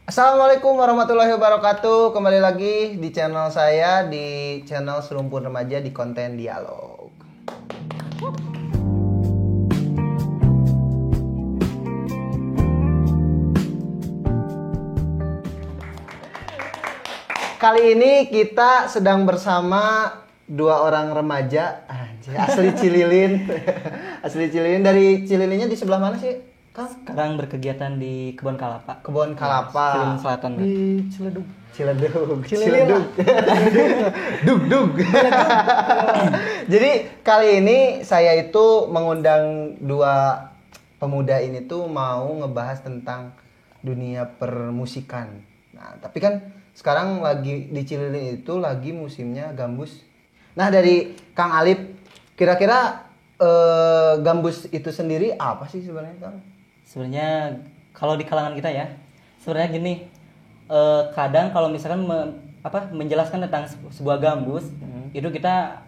Assalamualaikum warahmatullahi wabarakatuh. Kembali lagi di channel saya, di channel Serumpun Remaja di konten dialog. Kali ini kita sedang bersama dua orang remaja, asli Cililin. Asli Cililin. Dari Cililinnya di sebelah mana sih, Kang? Sekarang berkegiatan di Kebon Kalapa. Kebon Kalapa. Cililin Selatan. Di Ciledug. Ciledug. Dug. Jadi kali ini saya itu mengundang dua pemuda ini tuh mau ngebahas tentang dunia permusikan. Nah, tapi kan sekarang lagi di Cililin itu lagi musimnya gambus. Nah, dari Kang Alip, kira-kira gambus itu sendiri apa sih sebenarnya, Kang? Sebenarnya kalau di kalangan kita ya, sebenarnya gini, kadang kalau misalkan menjelaskan tentang sebuah gambus, itu kita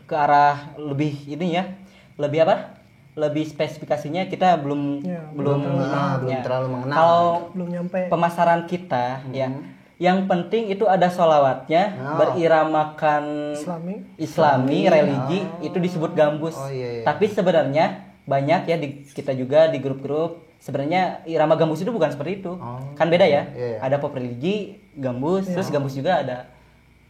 ke arah lebih ini ya, lebih apa? Lebih spesifikasinya kita belum terlalu mengenal. Kalau Belum nyampe. pemasaran kita ya, yang penting itu ada sholawatnya, beriramakan Islami, religi, itu disebut gambus. Iya. Tapi sebenarnya banyak ya kita juga di grup-grup, sebenarnya irama gambus itu bukan seperti itu. Kan beda ya. Iya. Ada pop religi, gambus, terus gambus juga ada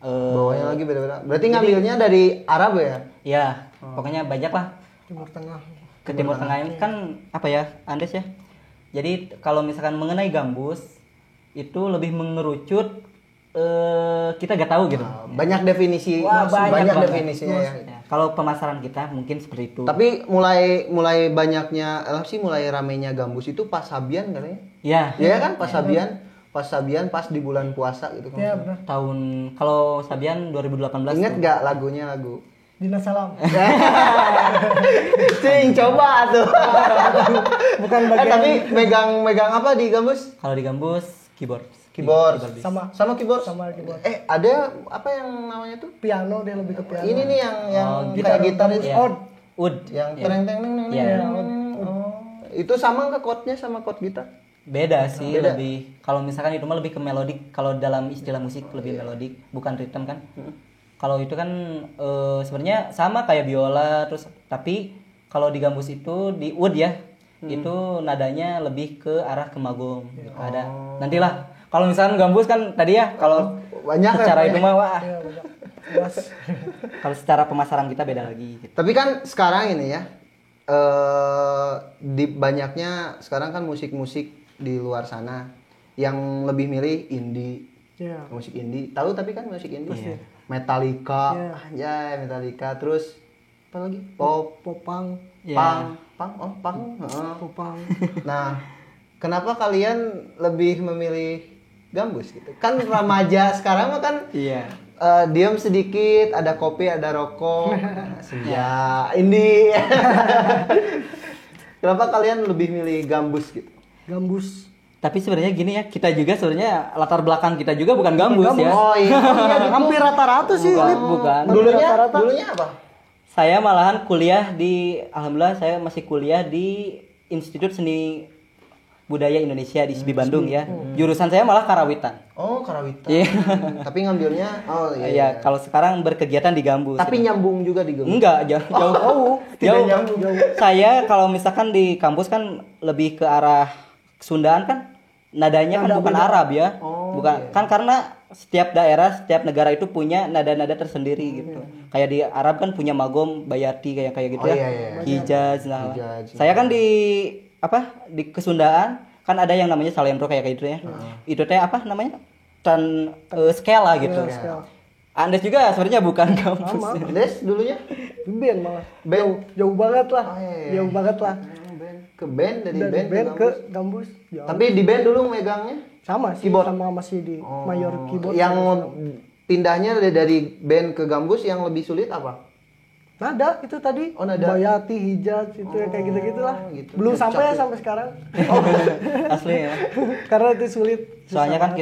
Bawahnya lagi beda-beda. Berarti ngambilnya dari Arab ya? ya, pokoknya banyak lah. Timur Tengah. Ke Timur Tengah ini kan apa ya, Andes ya. Jadi kalau misalkan mengenai gambus itu lebih mengerucut, kita gak tahu gitu. Banyak definisi, Wah, banyak banget. definisinya ya. Ya, kalau pemasaran kita mungkin seperti itu. Tapi mulai banyaknya, mulai ramenya gambus itu pas Sabian katanya. Ya, Iya kan pas Sabian, pas di bulan puasa gitu kan. Iya benar. tahun kalau Sabian 2018. Ingat gak lagunya lagu? Dina Salam. Cing, coba tuh. Bukan bagian. Tapi megang apa di gambus? Kalau di gambus keyboard. Keyboard. Sama keyboard. sama keyboard. Ada apa yang namanya tuh? Piano, dia lebih ke piano. Ini nih yang kayak gitar itu. Iya. Wood. Yang tereng teng neng neng Iya. Itu sama nggak chordnya sama chord gitar? Beda sih, Beda. lebih kalau misalkan itu mah lebih ke melodik. Kalau dalam istilah musik lebih melodik, bukan ritme kan. Kalau itu kan sebenarnya sama kayak biola, terus tapi kalau di gambus itu di wood ya, itu nadanya lebih ke arah kemagom. Ada nantilah. Kalau misalkan gambus kan tadi ya, kalau Banyak secara ya, itu mah wah. Iya, banyak. Luas. Kalau secara pemasaran kita beda lagi gitu. Tapi kan sekarang ini ya, di banyaknya sekarang kan musik-musik di luar sana yang lebih milih indie. Iya. Musik indie. Tahu tapi kan musik indie. Iya. Metallica, Iya. anjay Metallica. Terus apa lagi? Pop, Popang. Iya. punk. Heeh. Popang. Nah, kenapa kalian lebih memilih gambus gitu? Kan remaja sekarang mah kan Iya. diam sedikit, ada kopi, ada rokok, senja, indie. Kenapa kalian lebih milih gambus gitu? Gambus. Tapi sebenarnya gini ya, kita juga sebenarnya latar belakang kita juga bukan gambus ya. Oh iya, Hampir rata-rata sih. Bukan, Lip. bukan. Dulunya apa? Saya malahan kuliah alhamdulillah saya masih kuliah di Institut Seni Budaya Indonesia di SBI Bandung ya. Jurusan saya malah karawitan. Oh, karawitan. Iya. Tapi ngambilnya, oh iya. Iya, kalau sekarang berkegiatan di gambus. Tapi nyambung juga di gambus. Enggak, jauh. Tidak nyambung. Saya kalau misalkan di kampus kan lebih ke arah Sundaan kan nadanya kan bukan Arab ya. Bukan kan karena setiap daerah, setiap negara itu punya nada-nada tersendiri gitu. Kayak di Arab kan punya magom, bayati kayak gitu ya. Iya. Hijaz nah. Hijaz. Saya kan di Kesundaan kan ada yang namanya salendro kayak gitu ya. Itu teh apa namanya? Skala gitu. Skala. Andes juga sebenarnya bukan kampus. Des dulunya? Di band malah. Band. Jauh banget lah. iya. Jauh banget lah. Ke band, dari Dari band, band ke ke gambus. Jauh. Tapi di band dulu megangnya? Sama sih. Keyboard. Sama masih di mayor keyboard. Yang pindahnya dari band ke gambus yang lebih sulit apa? Nada itu tadi. Oh, nada. Bayati, Hijaz itu ya kayak gitu-gitulah. gitu. Belum Kecap sampai ya ya. sampai sekarang. Asli ya. Karena itu sulit. Soalnya kan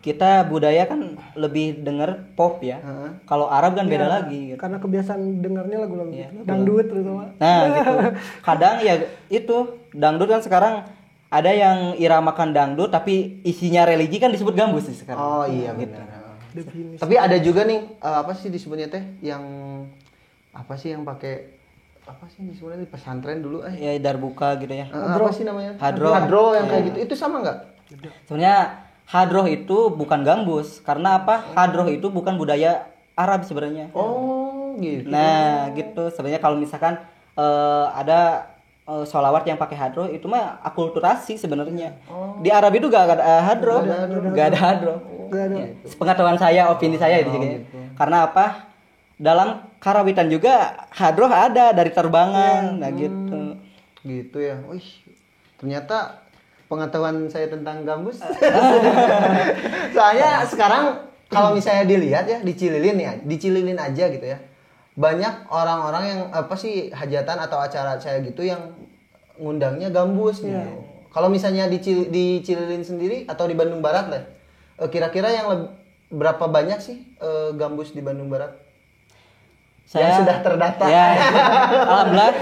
kita budaya kan lebih denger pop ya. Kalau Arab kan beda lagi gitu. Karena kebiasaan dengarnya lagu-lagu Iya, gitu. Dangdut terutama. Nah, gitu. Kadang ya itu dangdut kan sekarang ada yang iramakan dangdut tapi isinya religi kan disebut gambus sih sekarang. Oh iya Gitu. benar. Definisi. Tapi ada juga nih apa sih disebutnya teh yang apa sih yang pakai apa sih disebutnya di pesantren dulu Ya darbuka gitu ya. apa sih namanya? Hadroh. Hadroh yang kayak gitu. Itu sama nggak? Sebenarnya hadroh itu bukan gambus karena apa? Hadroh itu bukan budaya Arab sebenarnya. Oh gitu. Nah, gitu. Sebenarnya kalau misalkan ada sholawat yang pakai hadroh itu mah akulturasi sebenarnya. Di Arab itu gak ada hadroh. Gak ada hadroh. Nggak ada. Sepengetahuan saya, opini saya di sini. Karena apa? Dalam karawitan juga hadroh ada dari terbangan, nah gitu. Gitu ya. Wih, ternyata pengetahuan saya tentang gambus. Soalnya sekarang kalau misalnya dilihat ya dicililin aja gitu ya. Banyak orang-orang yang apa sih hajatan atau acara saya gitu yang ngundangnya gambus gitu. Kalau misalnya di Cililin sendiri atau di Bandung Barat lah, kira-kira yang berapa banyak sih gambus di Bandung Barat? Yang sudah terdata. Ya, alhamdulillah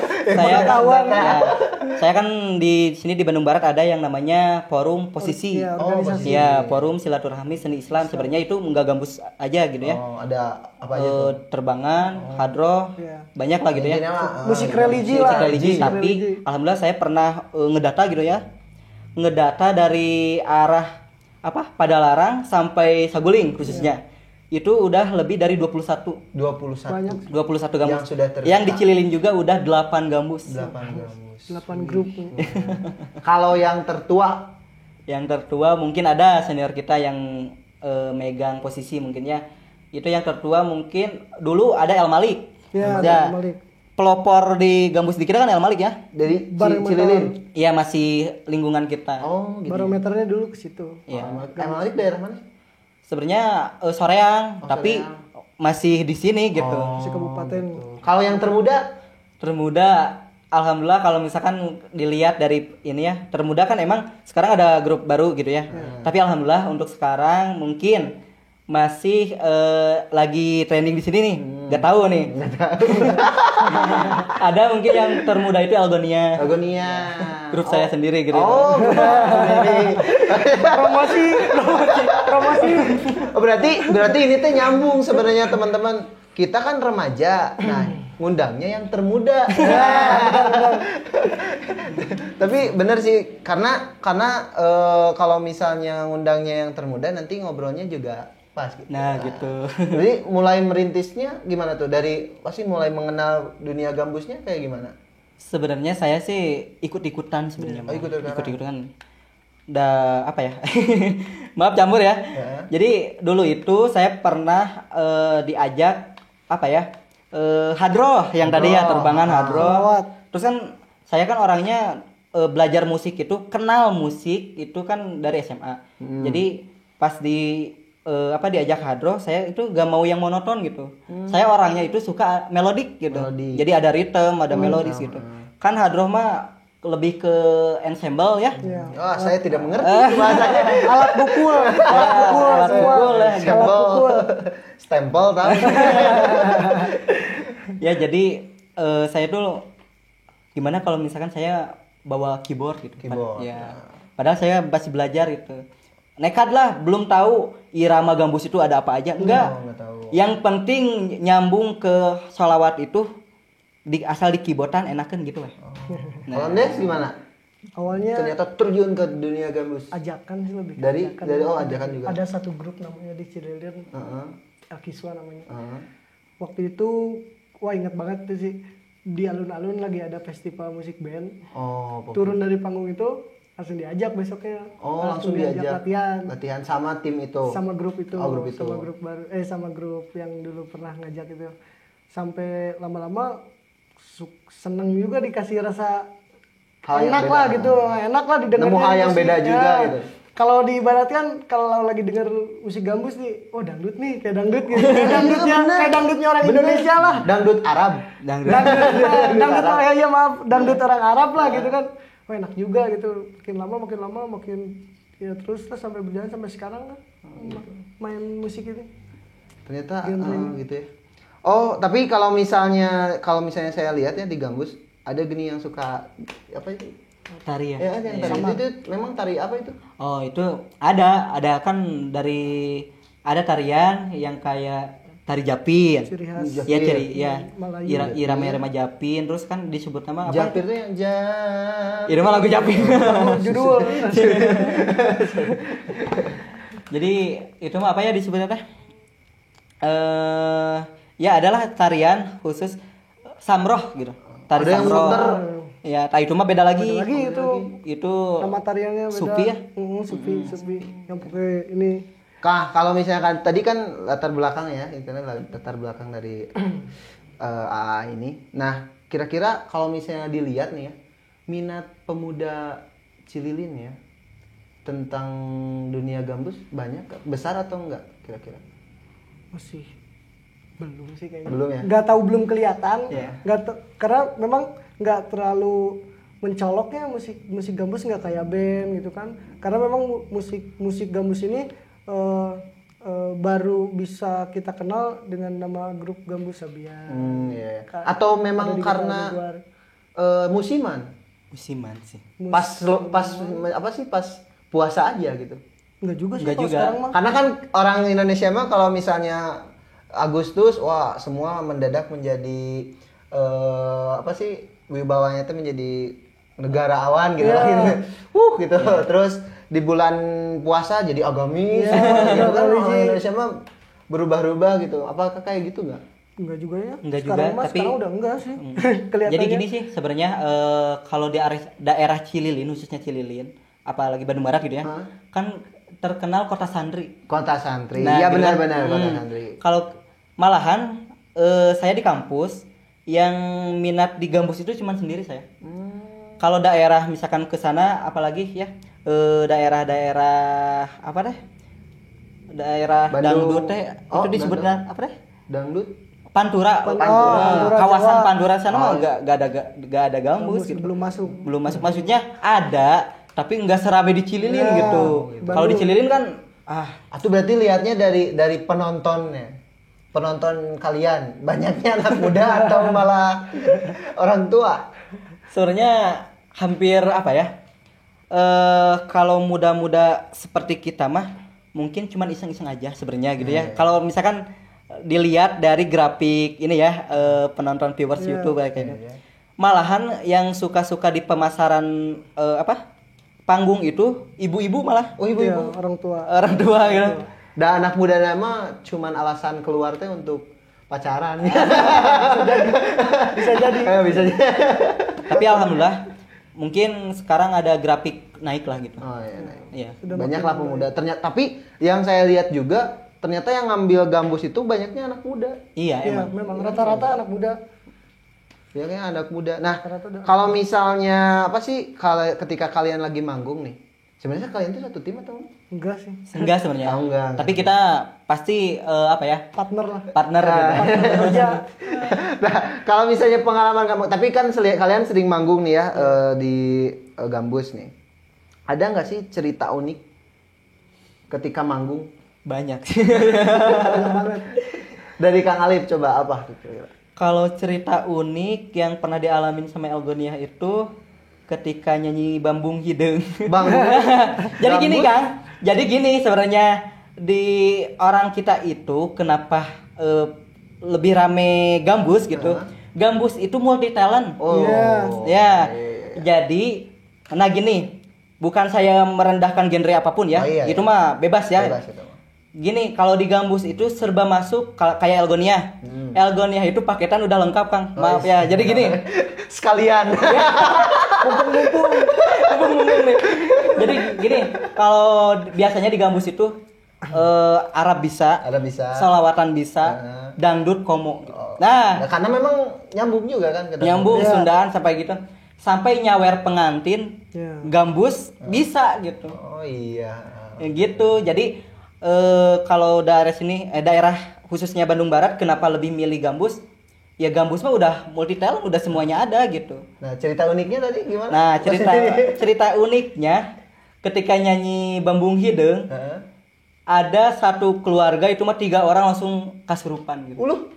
saya kan di sini di Bandung Barat ada yang namanya Forum Posisi. Iya, organisasi. Ya, Forum Silaturahmi Seni Islam. Sebenarnya itu enggak gambus aja gitu ya. Oh, ada apa aja tuh? Terbangan, hadroh, Iya. banyak lah gitu ya. Intinya mah, Musik religi Musik lah. religi, Musik tapi religi. alhamdulillah saya pernah ngedata gitu ya. Ngedata dari arah apa? Padalarang sampai Saguling khususnya. Itu udah lebih dari 21 21. 21 gambus. Yang sudah terdata. Yang di Cililin juga udah 8 gambus. 8 gambus. 8 grup. Kalau yang tertua Yang tertua mungkin ada senior kita yang megang posisi mungkin ya. Itu yang tertua mungkin dulu ada El Malik. Ya, Ya, El Malik. pelopor di gambus di kita kan El Malik ya. dari Barometer. Cililin. Iya masih lingkungan kita. Oh, gitu. Barometernya dulu ke situ. Iya. Emang daerah mana? Sebenarnya Soreang, tapi masih di sini gitu. Si kabupaten. Kalau yang termuda Termuda, alhamdulillah kalau misalkan dilihat dari ini ya, termuda kan emang sekarang ada grup baru gitu ya. Tapi alhamdulillah untuk sekarang mungkin masih lagi trending di sini nih. Gak tahu nih. Ada mungkin yang termuda itu Algonia. Agonia. Grup saya sendiri gitu. Oh, benar. Promosi. Oh, berarti ini tuh nyambung sebenarnya teman-teman. Kita kan remaja. Nah, ngundangnya yang termuda. Tapi bener sih karena kalau misalnya ngundangnya yang termuda nanti ngobrolnya juga pas gitu. Nah, gitu. Jadi mulai merintisnya gimana tuh? Dari pasti mulai mengenal dunia gambusnya kayak gimana? Sebenarnya saya sih ikut-ikutan sebenarnya. Oh, ikut-ikutan. Ikut-ikutan. Apa ya? Maaf campur ya. Jadi dulu itu saya pernah diajak apa ya? Hadroh yang tadi ya terbangan hadroh. Terus kan saya kan orangnya belajar musik itu kenal musik itu kan dari SMA. Jadi pas diajak hadroh saya itu gak mau yang monoton gitu. Saya orangnya itu suka melodik gitu. Jadi ada rhythm, ada melodis gitu. Kan hadroh mah lebih ke ensemble ya. Oh, saya tidak mengerti bahasanya. Alat pukul. Alat pukul lah. Stempel tahu. Ya jadi saya tuh gimana kalau misalkan saya bawa keyboard gitu. Keyboard. Ya. Padahal saya masih belajar gitu. Nekat lah, belum tahu irama gambus itu ada apa aja. Enggak. Enggak tahu. Yang penting nyambung ke sholawat itu asal di keyboardan enakan gitu lah. Kalau Nes gimana? Awalnya Ternyata terjun ke dunia gambus. ajakan sih lebih. ke Dari ajakan. ajakan juga. Ada satu grup namanya di Cililin. Heeh. Alkiswa namanya. Heeh. Waktu itu wah ingat banget tuh sih di alun-alun lagi ada festival musik band. Oh, Turun dari panggung itu langsung diajak besoknya. Oh, langsung diajak latihan sama tim itu. sama grup itu. Oh, grup itu. Sama grup baru sama grup yang dulu pernah ngajak itu. Sampai lama-lama seneng juga dikasih rasa Hal yang enak beda. lah gitu, enak lah didengar. Nemu hal yang beda juga gitu. Kalau diibaratkan kalau lagi denger musik gambus nih, oh dangdut nih, kayak dangdut gitu. Kayak dangdutnya orang Indonesia lah. Dangdut Arab. Dangdut orang ya maaf, dangdut orang Arab lah gitu kan. Oh enak juga gitu. Makin lama makin ya terus lah sampai berjalan sampai sekarang lah main musik ini. Ternyata gitu ya. Oh, tapi kalau misalnya saya lihat ya di gambus ada gini yang suka apa itu? Tari ya. Ya, yang tari itu memang tari apa itu? Oh, itu ada kan ada tarian yang kayak tari Japin. Ciri khas. Ya ciri ya. Melayu. Irama-irama Japin, terus kan disebut nama apa? Japir itu yang Itu mah lagu Japin. Judul. Jadi itu mah apa ya disebutnya teh? Ya adalah tarian khusus samroh gitu. Tari Ada yang samroh. muter. Ya, itu mah beda lagi. Beda lagi itu. Itu Nama tariannya beda. Sufi ya? Sufi yang pakai ini. Kalau misalkan tadi kan latar belakang ya, itu kan latar belakang dari AA ini. Nah, kira-kira kalau misalnya dilihat nih ya, minat pemuda Cililin ya tentang dunia gambus banyak besar atau enggak kira-kira? Masih belum sih kayaknya. Belum ya? Nggak tahu, belum kelihatan. Iya. Karena memang nggak terlalu mencoloknya musik gambus, nggak kayak band gitu kan. Karena memang musik gambus ini baru bisa kita kenal dengan nama grup Gambus Sabian. Iya. Atau memang karena musiman? musiman sih. Pas apa sih pas puasa aja gitu. Enggak juga sih Nggak kalau juga. sekarang mah. Karena kan orang Indonesia mah kalau misalnya Agustus, wah semua mendadak menjadi apa sih wibawanya itu menjadi negarawan gitu. Iya. Gitu. Terus di bulan puasa jadi agamis. Iya, Gitu kan agamis. orang Indonesia mah berubah-ubah gitu. Apakah kayak gitu nggak? Enggak juga ya. Enggak sekarang juga, mah, tapi- sekarang udah enggak sih. Kelihatannya. Jadi gini sih sebenarnya kalau di daerah Cililin, khususnya Cililin, apalagi Bandung Barat gitu ya, kan terkenal kota santri. Kota santri. Nah, Iya gitu kan. benar-benar kota santri. Kalau malahan saya di kampus yang minat di gambus itu cuma sendiri saya. Kalau daerah misalkan ke sana, apalagi ya daerah-daerah apa deh? Daerah Bandung. dangdut teh Oh, itu disebutnya apa deh? Dangdut. Pantura. Pantura, Kawasan Jawa. Pantura sana mah nggak ada gambus gitu. belum masuk. Belum masuk, maksudnya ada tapi nggak serame di Cililin Ya, gitu. Kalau di Cililin kan Itu berarti lihatnya dari penontonnya. Penonton kalian banyaknya anak muda atau malah orang tua? sebenarnya hampir apa ya? Kalau muda-muda seperti kita mah mungkin cuman iseng-iseng aja sebenarnya gitu ya. Kalau misalkan dilihat dari grafik ini ya penonton viewers YouTube kayak gitu. Malahan yang suka-suka di pemasaran panggung itu ibu-ibu malah. Oh Iya, ibu-ibu. orang tua. Orang tua gitu. Dan anak muda nama cuman alasan keluar teh untuk pacaran. Bisa jadi. Bisa jadi. Tapi alhamdulillah mungkin sekarang ada grafik naik lah gitu. Oh iya. Nah. Iya. Banyak lah pemuda. Ternyata tapi yang saya lihat juga ternyata yang ngambil gambus itu banyaknya anak muda. Iya Iya, emang. memang rata-rata anak muda. Ya kayak anak muda. Nah, Rata-rata udah- kalau misalnya apa sih kalau ketika kalian lagi manggung nih, sebenarnya kalian tuh satu tim atau enggak? Enggak sih. Enggak sebenarnya. Oh, enggak. Tapi kita pasti apa ya? Partner lah. Partner gitu. Kerja. Nah, kalau misalnya pengalaman kamu, tapi kan kalian sering manggung nih ya di Gambus nih. Ada nggak sih cerita unik ketika manggung? Banyak. Dari Kang Alif coba apa tuh kira-kira? Kalau cerita unik yang pernah dialamin sama Elgonia itu ketika nyanyi Bambung Hideung. Bang. Jadi gini Gambus? Kang. Jadi gini sebenarnya di orang kita itu kenapa lebih rame gambus gitu. Gambus itu multi talent. Oh. Ya. Jadi nah gini, bukan saya merendahkan genre apapun ya. Oh, iya, Itu iya. mah bebas ya. Bebas itu. Gini, kalau di gambus itu serba masuk kayak Elgonia. Elgonia itu paketan udah lengkap, Kang. Maaf ya. Jadi gini, Sekalian. mumpung nih. Jadi gini, kalau biasanya di gambus itu Arab bisa, Ada bisa. Salawatan bisa, dangdut komo. Nah, Nah, karena memang nyambung juga kan ke dalam. nyambung Iya. Sundaan sampai gitu. Sampai nyawer pengantin, Iya. gambus bisa gitu. Oh iya. Ya gitu. Jadi kalau daerah sini daerah khususnya Bandung Barat kenapa lebih milih gambus? Ya gambus mah udah multi talent, udah semuanya ada gitu. Nah, cerita uniknya tadi gimana? Nah, cerita uniknya ketika nyanyi Bambung Hideung Heeh. ada satu keluarga itu mah 3 orang langsung kasurupan gitu. Uluh.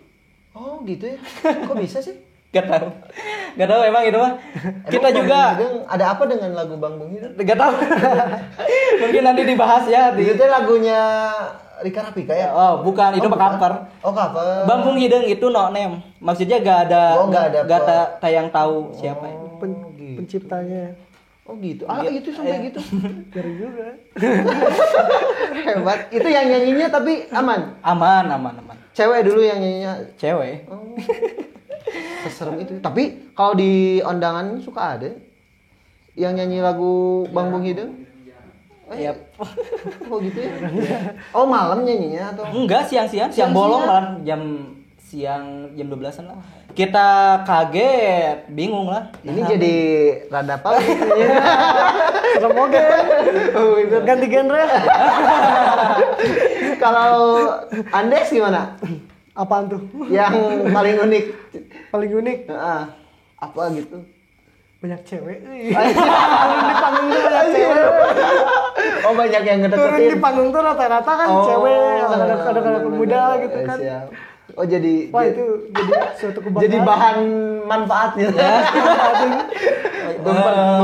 Oh, gitu ya. Kok bisa sih? Gak tahu emang itu mah. Kita Emang juga Bang Hideng ada apa dengan lagu Bang Bung Hideng? gak tahu. Mungkin nanti dibahas ya Itu teh lagunya Rika Rafika ya? Oh, bukan, itu mah cover. Oh, cover. Bang Bung Hideng itu no name. Maksudnya gak ada Oh, nggak ada tayang tahu siapa. Penciptanya. Oh gitu. Itu sampai gitu. Ngeri juga. Hebat. Itu yang nyanyinya tapi aman. Aman. Cewek dulu yang nyanyinya. Cewek. Oh. Seserem itu. Tapi kalau di undangan suka ada yang nyanyi lagu Bang Bung Hideng. Iya. Oh gitu ya. Oh malam nyanyinya atau? Enggak, siang bolong malah siang jam 12-an lah. Kita kaget, bingung lah. Ini jadi rada paling. Serem oke. Ganti genre. Kalau Andes gimana? Apaan tuh? Yang paling unik. Paling unik. Heeh. Apa gitu? Banyak cewek. Di panggung tuh banyak cewek. Oh banyak yang Turun di ngedeketin. panggung tuh rata-rata kan cewek, anak-anak muda gitu kan. Siap. Oh jadi Wah itu jadi suatu kebanggaan. jadi bahan manfaatnya.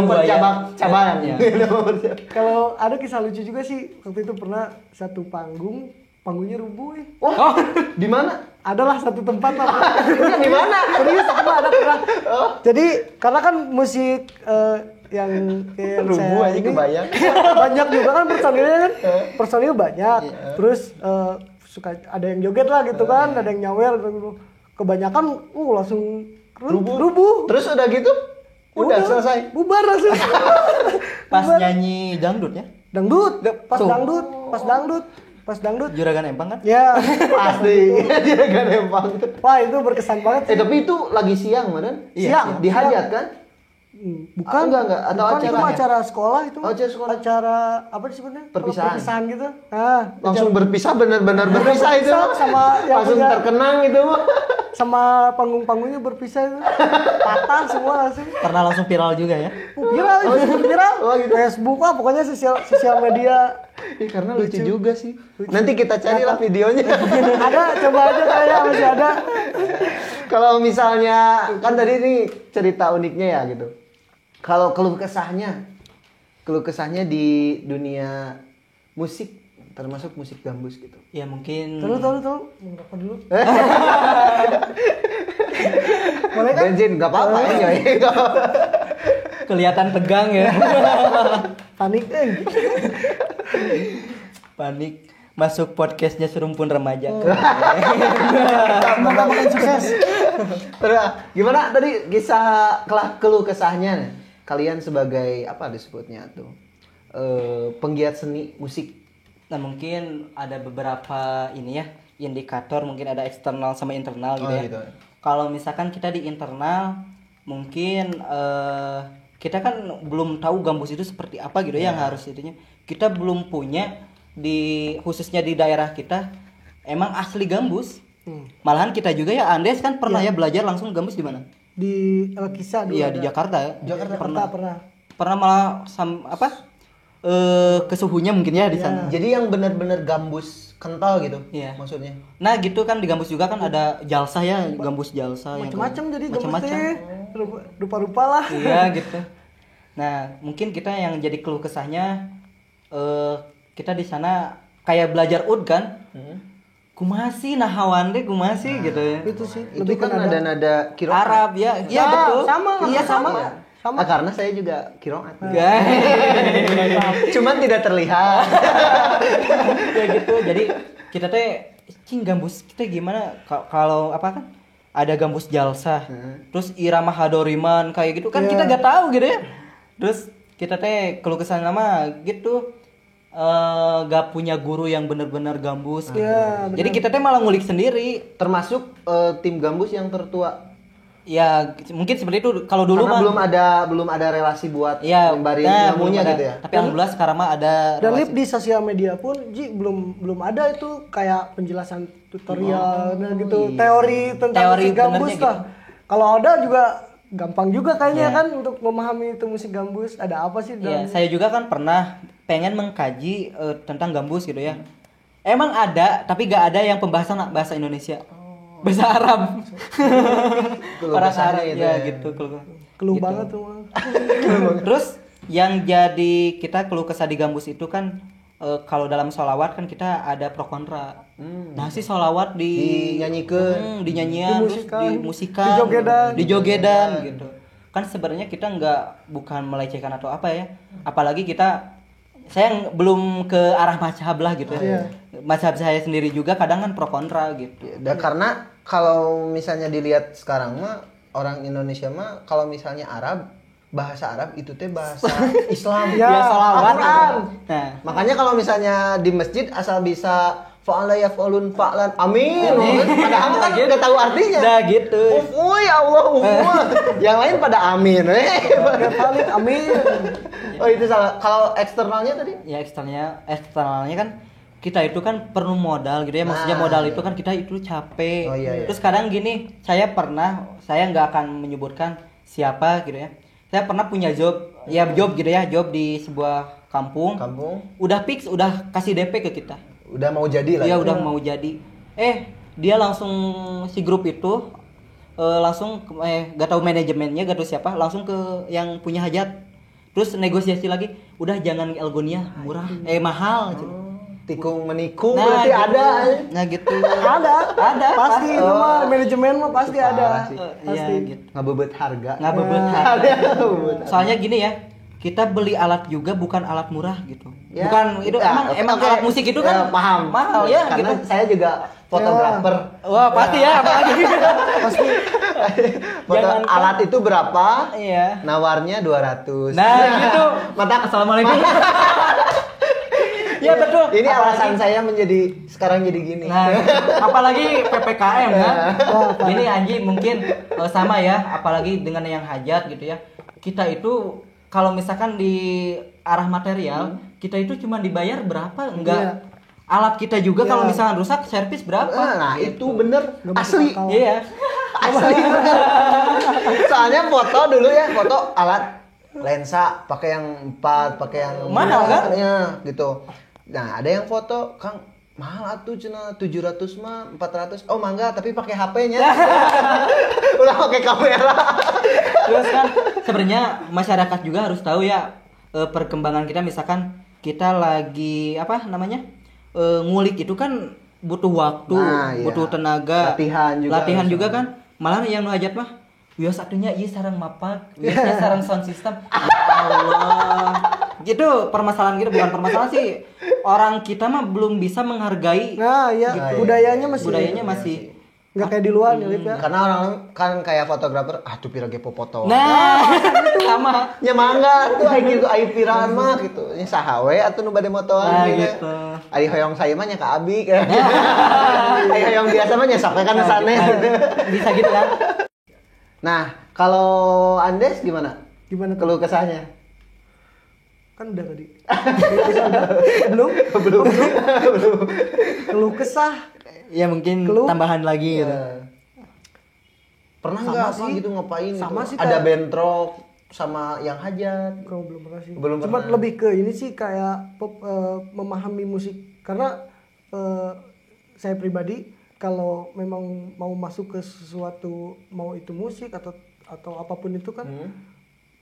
Mempercabang cabaran. Iya. Kalau ada kisah lucu juga sih, waktu itu pernah satu panggungnya rubuh. Oh, di mana? Adalah satu tempat lah. Di mana? Serius itu mah ada pernah. Jadi karena kan musik yang kayak Rubuh saya aja ini kebayang. banyak juga kan personilnya kan. Personil banyak. Terus suka ada yang joget lah gitu kan, ada yang nyawer gitu. Kebanyakan langsung rubuh. Terus udah gitu? Udah selesai. Bubar langsung. Pas nyanyi dangdut ya. Dangdut, pas Tuh. pas dangdut. Juragan Empang kan? Ya. Pasti. Dia gak nempang. Wah, itu berkesan banget sih. Tapi itu lagi siang, Madan? Siang. Di hajat kan? Bukan, enggak. Atau bukan, itu acara? mah acara sekolah itu. Oh, acara sekolah. Acara apa disebutnya? Perpisahan. Perpisahan gitu. Nah, Langsung berpisah benar-benar berpisah itu. sama yang langsung punya- terkenang itu. sama panggung-panggungnya berpisah itu. Patah semua langsung. Pernah langsung viral juga ya. Viral itu viral. Oh, gitu. Facebook lah pokoknya sosial media. Karena lucu juga sih. Nanti kita carilah videonya. Ada, coba aja kayaknya masih ada. Kalau misalnya kan tadi nih cerita uniknya ya gitu. Kalau keluh kesahnya di dunia musik, termasuk musik gambus gitu. Ya mungkin Tahu. Mau ngerokok dulu. Boleh kan? Bensin nggak apa-apa ya. Nggak apa-apa. kelihatan tegang ya. Panik Panik masuk podcastnya Serumpun Remaja. Semoga makin sukses. Terus gimana tadi kisah keluh kesahnya nih? Kalian sebagai apa disebutnya tuh? Penggiat seni musik. Nah mungkin ada beberapa ini ya indikator, mungkin ada eksternal sama internal gitu ya. Gitu. Kalau misalkan kita di internal mungkin kita kan belum tahu gambus itu seperti apa gitu ya, yang harus itunya. Kita belum punya khususnya di daerah kita emang asli gambus. Malahan kita juga ya Andes kan pernah ya belajar langsung gambus di mana? Di Kisah dulu. Iya ada. di Jakarta ya. Pernah. Malah ke suhunya mungkin ya di sana. Jadi yang benar-benar gambus kental gitu. Iya. Maksudnya. Nah gitu kan di gambus juga kan ada jalsa ya, gambus jalsa yang Macam-macam jadi macam-macam. gambus rupa-rupa lah. Iya gitu. Nah mungkin kita yang jadi keluh kesahnya kita di sana kayak belajar ud kan. Kumasi nah hawande kumasi gitu ya. Itu sih. Itu kan nada-nada kiroat. Arab ya. Iya betul. Sama. Iya sama. Ah, karena saya juga kiroat. Guys. Cuman tidak terlihat. Ya gitu. Jadi kita teh cing gambus kita gimana kalau apa kan? Ada gambus jalsa. Terus irama hadoriman kayak gitu kan kita gak tahu gitu ya. Terus kita teh keluh kesah nama gitu gak punya guru yang benar-benar gambus gitu. Jadi kita teh malah ngulik sendiri. Termasuk tim gambus yang tertua. Ya mungkin seperti itu kalau dulu Karena mah belum ada relasi buat ya, nyebarin belum ilmunya ada. gitu ya. Tapi alhamdulillah sekarang mah ada Dan relasi. Lip di sosial media pun belum ada itu kayak penjelasan tutorial gitu, teori tentang Teori musik gambus benernya lah. Kalau ada juga gampang juga kayaknya Iya. kan untuk memahami itu musik gambus. Ada apa sih Iya, dalam saya juga kan pernah pengen mengkaji tentang gambus gitu ya. Emang ada, tapi gak ada yang pembahasan bahasa Indonesia. bahasa Arab. Keluh Orang kesahnya Arab gitu ya ya. gitu keluh. Keluh Gitu. banget tuh Mang. Terus yang jadi kita keluh kesah di gambus itu kan kalau dalam sholawat kan kita ada pro kontra. Nah si sholawat Dinyanyikan. dinyanyian, terus Dimusikan, dimusikan, dijogedan. dijogedan gitu. Kan sebenarnya kita bukan melecehkan atau apa ya. Apalagi saya belum ke arah mazhab lah gitu ya. Mazhab saya sendiri juga kadang kan pro kontra gitu. Dan karena kalau misalnya dilihat sekarang mah orang Indonesia mah kalau misalnya bahasa Arab itu teh bahasa Islam. Ya, sholawat. Al-Quran. Nah, Makanya kalau misalnya di masjid asal bisa fa'ala yaf'alun fa'lan amin. Padahal kan enggak tahu artinya. udah gitu. Ya Allah, yang lain pada amin. Ya Khalid, amin. Oh itu salah. Kalau eksternalnya tadi? Ya eksternalnya kan kita itu kan perlu modal gitu ya, maksudnya modal itu kan kita itu capek. Oh, iya. Terus kadang gini, saya nggak akan menyebutkan siapa gitu ya, saya pernah punya job gitu ya, job di sebuah kampung. Udah fix, udah kasih DP ke kita, Udah mau jadi lah. dia ya? udah mau jadi, dia langsung si grup itu langsung gak tahu manajemennya, gak tahu siapa, langsung ke yang punya hajat. Terus negosiasi lagi, udah jangan Elgonia murah, mahal gitu. Tikung menikung Nah, berarti gitu. ada. Nah gitu. Ada pasti itu mah manajemen mah pasti ada. Iya gitu. Ngebebet harga. Ngebebet harga. Soalnya gini ya, kita beli alat juga bukan alat murah gitu. Ya, Bukan itu ya, emang oke. alat musik itu kan Ya, paham. mahal ya Karena gitu. saya juga fotografer. Wah, pasti ya apalagi. Pasti Jangan kan- Alat itu berapa? Iya. Nawarnya 200. Nah, gitu. Mantap. Assalamualaikum. Iya betul. Ini alasan saya sekarang jadi gini. Nah, apalagi PPKM kan. Ini Anji mungkin sama ya, apalagi dengan yang hajat gitu ya. Kita itu kalau misalkan di arah material, kita itu cuma dibayar berapa? Enggak. Alat kita juga kalau misalkan rusak, servis berapa? Nah, Gitu. itu bener. Asli. Iya. Asli. Soalnya foto dulu ya, foto alat lensa pakai yang 4, pakai yang Mahal, kan? Ya, gitu. Nah, ada yang foto, Kang, mahal atuh cenah 700 mah 400. Oh, mangga, tapi pakai HP-nya. Udah pakai kamera. Terus kan sebenarnya masyarakat juga harus tahu ya perkembangan kita, misalkan kita lagi ngulik itu kan butuh waktu, Nah, iya. butuh tenaga, Latihan juga kan. Malah yang nu hajat mah biasa satunya iya sarang mapak, biasanya sarang sound system. Ya Allah. Gitu permasalahan gitu, bukan permasalahan sih. Orang kita mah belum bisa menghargai. Nah, ya budayanya masih nggak kayak di luar nih ya. Karena orang kan kayak fotografer, tuh pirage foto. Nah, sama. Nya mangga tuh ai gitu ai viral mah gitu. Nya saha we atuh nu bade motoan Nah, gitu. Ari hoyong saya mah nya ka abi kan. Ai hoyong biasa mah nya sok kan sana. Bisa gitu kan? Nah, kalau Andes gimana? Gimana tuh? Keluh kesahnya? Kan udah tadi. Belum. Keluh kesah. Ya mungkin tambahan lagi gitu. Pernah Sama nggak apa sih. gitu ngapain Sama gitu? sih, Ada kayak- bentrok sama yang hajat. Kau belum pernah sih. Belum Cuma pernah. lebih ke ini sih kayak memahami musik karena saya pribadi kalau memang mau masuk ke sesuatu, mau itu musik atau apapun itu kan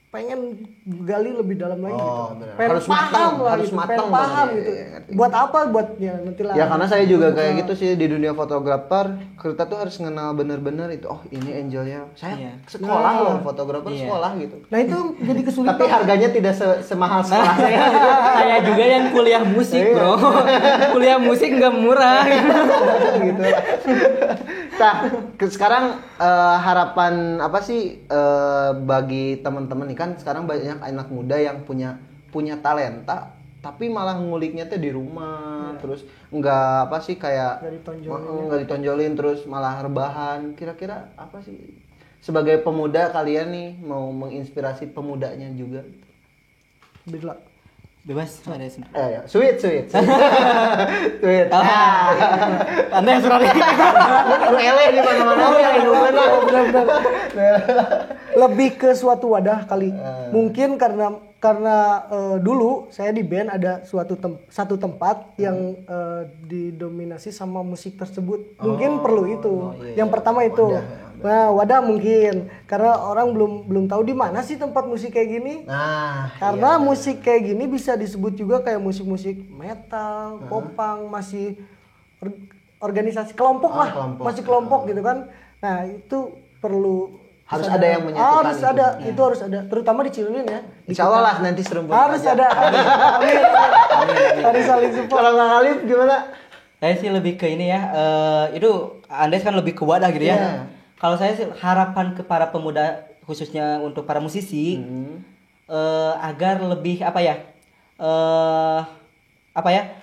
pengen gali lebih dalam lagi gitu. benar. Pengen Harus paham matang, lah harus gitu. matang Pengen paham banget. gitu. Iya, ngerti. Buat apa? Buat ya nanti lah. Ya karena saya juga kayak gitu sih di dunia fotografer, kita tuh harus kenal bener-bener itu. Oh ini angelnya. Saya sekolah loh fotografer sekolah gitu. Nah itu jadi kesulitan. Tapi harganya tidak semahal sekolah saya. Saya juga yang kuliah musik, Bro. Kuliah musik nggak murah. gitu. Nah, sekarang harapan apa sih bagi teman-teman nih, kan sekarang banyak anak muda yang punya talenta tapi malah nguliknya tuh di rumah, terus nggak apa sih kayak nggak ditonjolin terus malah rebahan. Kira-kira apa sih sebagai pemuda kalian nih mau menginspirasi pemudanya juga? Bila. Bebas ada sih. Ya. Sweet. Sweet. Anda yang surat ini. Lu eleh di mana-mana ya, Benar-benar. Lebih ke suatu wadah kali. Mungkin karena karena dulu saya di band ada satu tempat yang didominasi sama musik tersebut. Mungkin perlu itu. Yang pertama itu. Nah, wadah mungkin karena orang belum tahu di mana sih tempat musik kayak gini. Nah, Karena musik kayak gini bisa disebut juga kayak musik-musik metal, popang, masih organisasi kelompok lah, kelompok. masih kelompok gitu kan. Nah, itu perlu harus ada yang menyatukan. harus ada, itu harus ada, terutama di Cililin ya. Insya Allah lah nanti serumpun Harus aja. ada. Amin. Harus saling support. Kalau nggak Khalif gimana? Saya sih lebih ke ini ya, itu Andes kan lebih ke wadah gitu ya. Iya. Kalau saya sih harapan ke para pemuda, khususnya untuk para musisi, agar lebih apa ya,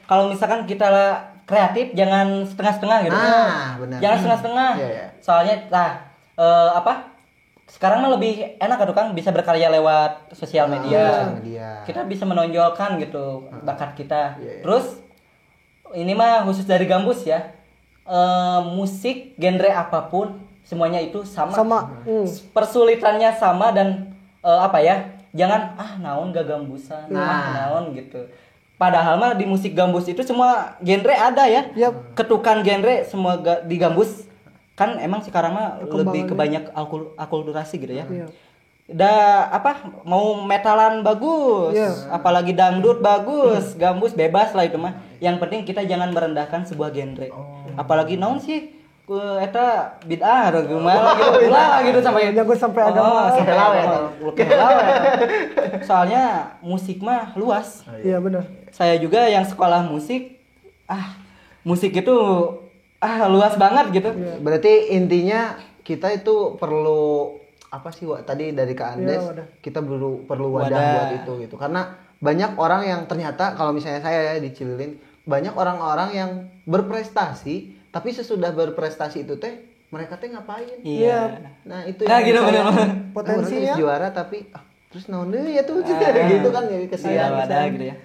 kalau misalkan kita kreatif jangan setengah-setengah gitu. Benar. Jangan setengah-setengah. Iya, iya. Soalnya, sekarang mah lebih enak kan Kang, bisa berkarya lewat sosial media. Sosial media. Kita bisa menonjolkan gitu bakat kita. Iya, iya. Terus ini mah khusus dari Gambus ya. Musik genre apapun semuanya itu sama. Persulitannya sama dan jangan naon gak gambusan, naon gitu. Padahal mah di musik gambus itu semua genre ada ya. Ketukan genre semua di gambus. Kan emang sekarang mah lebih ke banyak akulturasi gitu ya. Mau metalan bagus, apalagi dangdut bagus, gambus bebas lah itu mah. Yang penting kita jangan merendahkan sebuah genre. Apalagi naon sih eta bid'ah atau gimana gitu lah gitu sampai jago sampai agama. sampai lawe. Soalnya musik mah luas. Iya benar. Saya juga yang sekolah musik, musik itu luas banget gitu. Berarti intinya kita itu perlu apa sih tadi dari Kak Andes, kita perlu wadah buat itu gitu. Karena banyak orang yang ternyata kalau misalnya saya ya di Cililin, banyak orang-orang yang berprestasi tapi sesudah berprestasi itu mereka ngapain? Iya. Nah, itu gitu bener. Potensinya juara tapi terus naon deui ya tuh gitu kan jadi kesian ada gitu ya.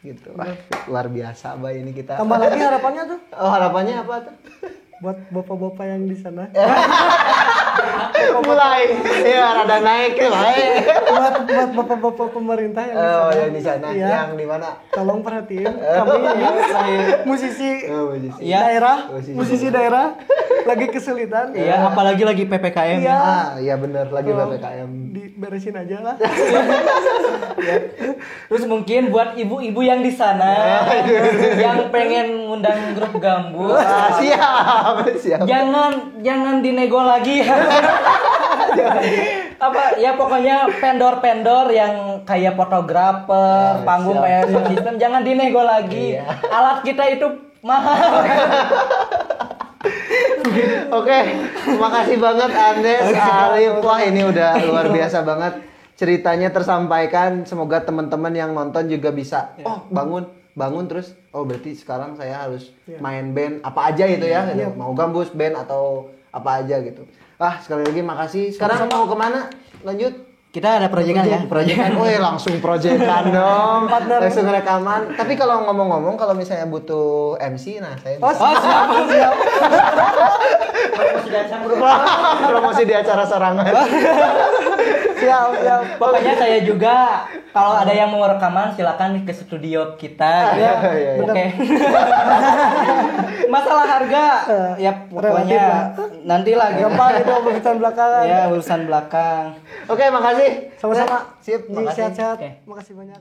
Gitu. Luar biasa Bay ini kita. tambah lagi harapannya tuh Harapannya apa tuh? buat bapak-bapak yang di sana. Mulai rada naik buat bapak-bapak pemerintah yang di sana. Iya. Yang di mana? Tolong perhatiin kami ini musisi daerah, musisi daerah lagi kesulitan. Iya, apalagi lagi PPKM. Iya. Iya bener lagi PPKM. Diberesin aja lah. Terus mungkin buat ibu-ibu yang di sana yang pengen ngundang grup gambus, Siap. jangan dinego lagi. Pokoknya vendor-vendor yang kayak fotografer, panggung kayak sound system jangan dinego lagi. Alat kita itu mahal. Oke, makasih banget Andes, Arif. Wah ini udah luar biasa banget ceritanya tersampaikan. Semoga teman-teman yang nonton juga bisa bangun terus berarti sekarang saya harus main band apa aja gitu ya, mau gambus band atau apa aja gitu. Sekali lagi makasih. Sekarang mau kemana? Lanjut. Kita ada proyekan ya. Proyekan. Langsung proyekan dong. Langsung rekaman. Tapi kalau ngomong-ngomong kalau misalnya butuh MC, saya Siap. promosi di acara sorangan. Siap. Pokoknya saya juga kalau ada yang mau rekaman silakan ke studio kita. Iya. Oke. Masalah harga ya pokoknya nantilah Gampang itu urusan belakangan. Ya urusan belakang. Oke, makasih. Sama-sama. Sip, makasih. Sehat-sehat. Oke. Makasih banyak.